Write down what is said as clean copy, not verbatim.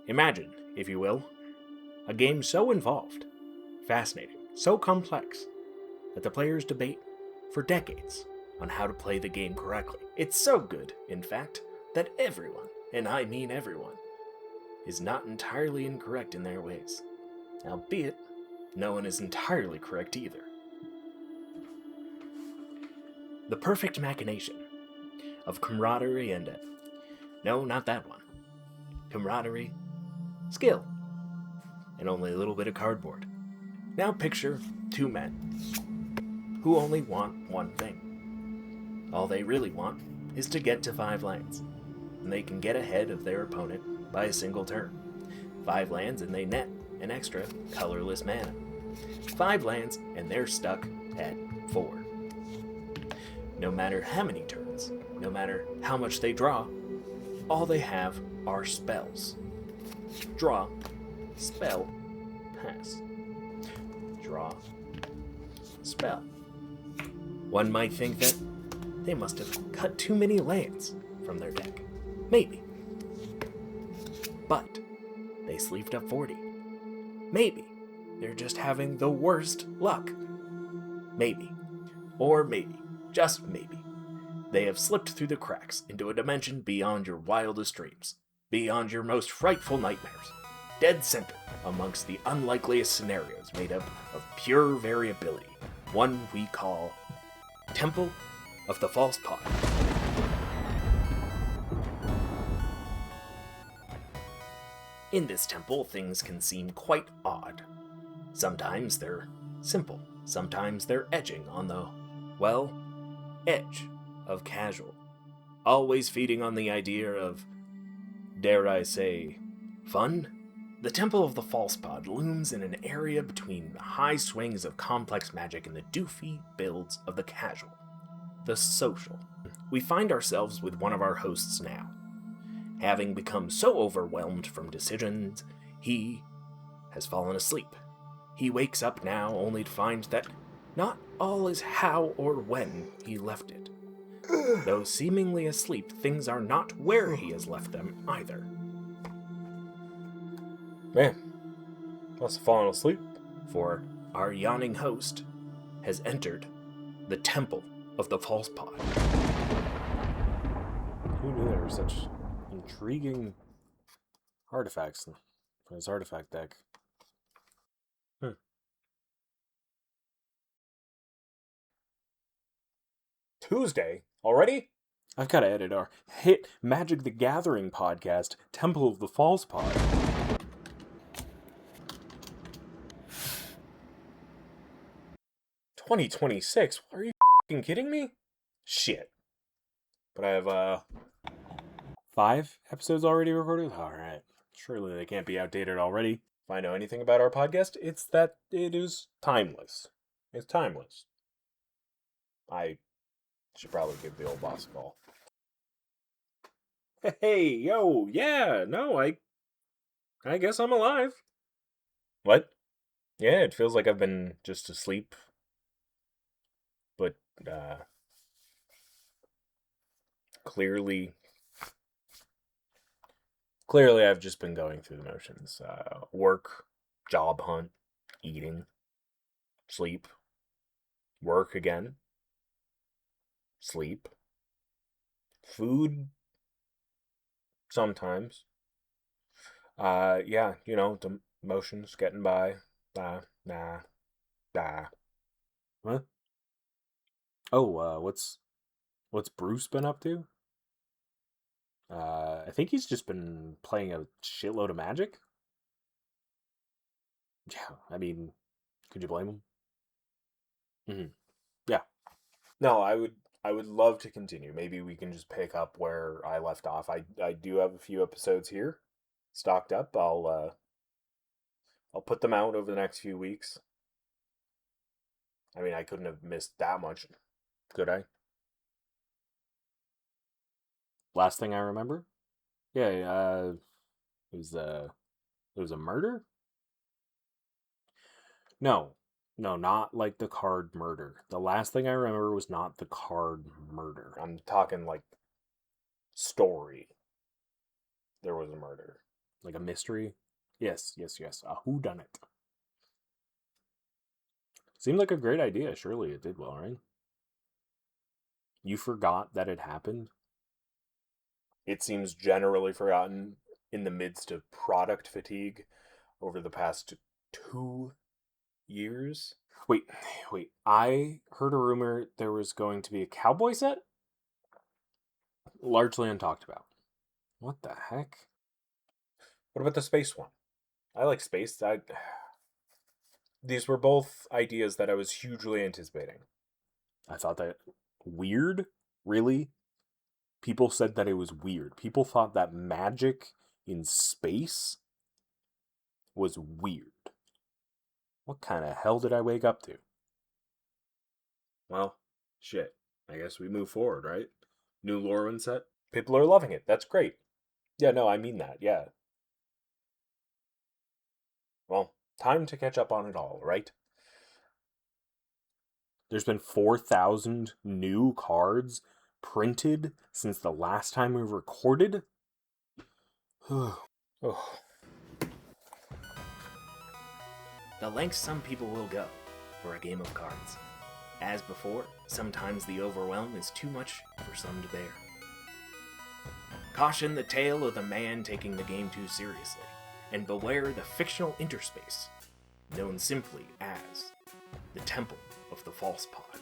Imagine, if you will, a game so involved, fascinating, so complex, that the players debate for decades on how to play the game correctly. It's so good, in fact, that everyone, and I mean everyone, is not entirely incorrect in their ways. Albeit, no one is entirely correct either. The perfect machination of camaraderie and no, not that one. Camaraderie, skill, and only a little bit of cardboard. Now picture two men who only want one thing. All they really want is to get to 5 lands, and they can get ahead of their opponent by a single turn. 5 lands and they net an extra colorless mana. 5 lands and they're stuck at 4. No matter how many turns, no matter how much they draw, all they have are spells. Draw, spell, pass. Draw, spell. One might think that they must have cut too many lands from their deck. Maybe. But they sleeved up 40. Maybe they're just having the worst luck. Maybe. Or maybe, just maybe, they have slipped through the cracks into a dimension beyond your wildest dreams, beyond your most frightful nightmares, dead center amongst the unlikeliest scenarios made up of pure variability, one we call Temple of the False Pod. In this temple, things can seem quite odd. Sometimes they're simple, sometimes they're edging on the, well, edge of casual, always feeding on the idea of, dare I say, fun? The Temple of the False Pod looms in an area between the high swings of complex magic and the doofy builds of the casual, the social. We find ourselves with one of our hosts now. Having become so overwhelmed from decisions, he has fallen asleep. He wakes up now only to find that not all is how or when he left it. Though seemingly asleep, things are not where he has left them either. Man, must have fallen asleep. For our yawning host has entered the Temple of the False Pod. Who knew there were such intriguing artifacts for his artifact deck? Tuesday? Already? I've got to edit our hit Magic the Gathering podcast, Temple of the False Pod. $2026? Are you f***ing kidding me? Shit. But I have, 5 episodes already recorded? Alright. Surely they can't be outdated already. If I know anything about our podcast, it's that it is timeless. It's timeless. I should probably give the old boss a call. Hey, yo, yeah, no, I guess I'm alive. What? Yeah, it feels like I've been just asleep. But, clearly I've just been going through the motions. Work, job hunt, eating, sleep, work again, sleep, food, sometimes. Yeah, you know, the motions getting by. Nah. What? Oh, what's Bruce been up to? I think he's just been playing a shitload of Magic. Yeah, I mean, could you blame him? Mm-hmm. Yeah. No, I would love to continue. Maybe we can just pick up where I left off. I do have a few episodes here stocked up. I'll put them out over the next few weeks. I mean, I couldn't have missed that much, could I? Last thing I remember? Yeah, it was a murder? No, not like the card murder. The last thing I remember was not the card murder. I'm talking like story. There was a murder. Like a mystery? Yes. A whodunit. Seemed like a great idea. Surely it did well, right? You forgot that it happened? It seems generally forgotten in the midst of product fatigue over the past 2 years. Wait. I heard a rumor there was going to be a cowboy set? Largely untalked about. What the heck? What about the space one? I like space. These were both ideas that I was hugely anticipating. I thought that weird? Really? People said that it was weird. People thought that magic in space was weird. What kind of hell did I wake up to? Well, shit. I guess we move forward, right? New Lorwyn set. People are loving it. That's great. Yeah, no, I mean that. Yeah. Well, time to catch up on it all, right? There's been 4,000 new cards printed since the last time we recorded? Oh. The lengths some people will go for a game of cards. As before, sometimes the overwhelm is too much for some to bear. Caution the tale of the man taking the game too seriously, and beware the fictional interspace, known simply as the Temple of the False Pod.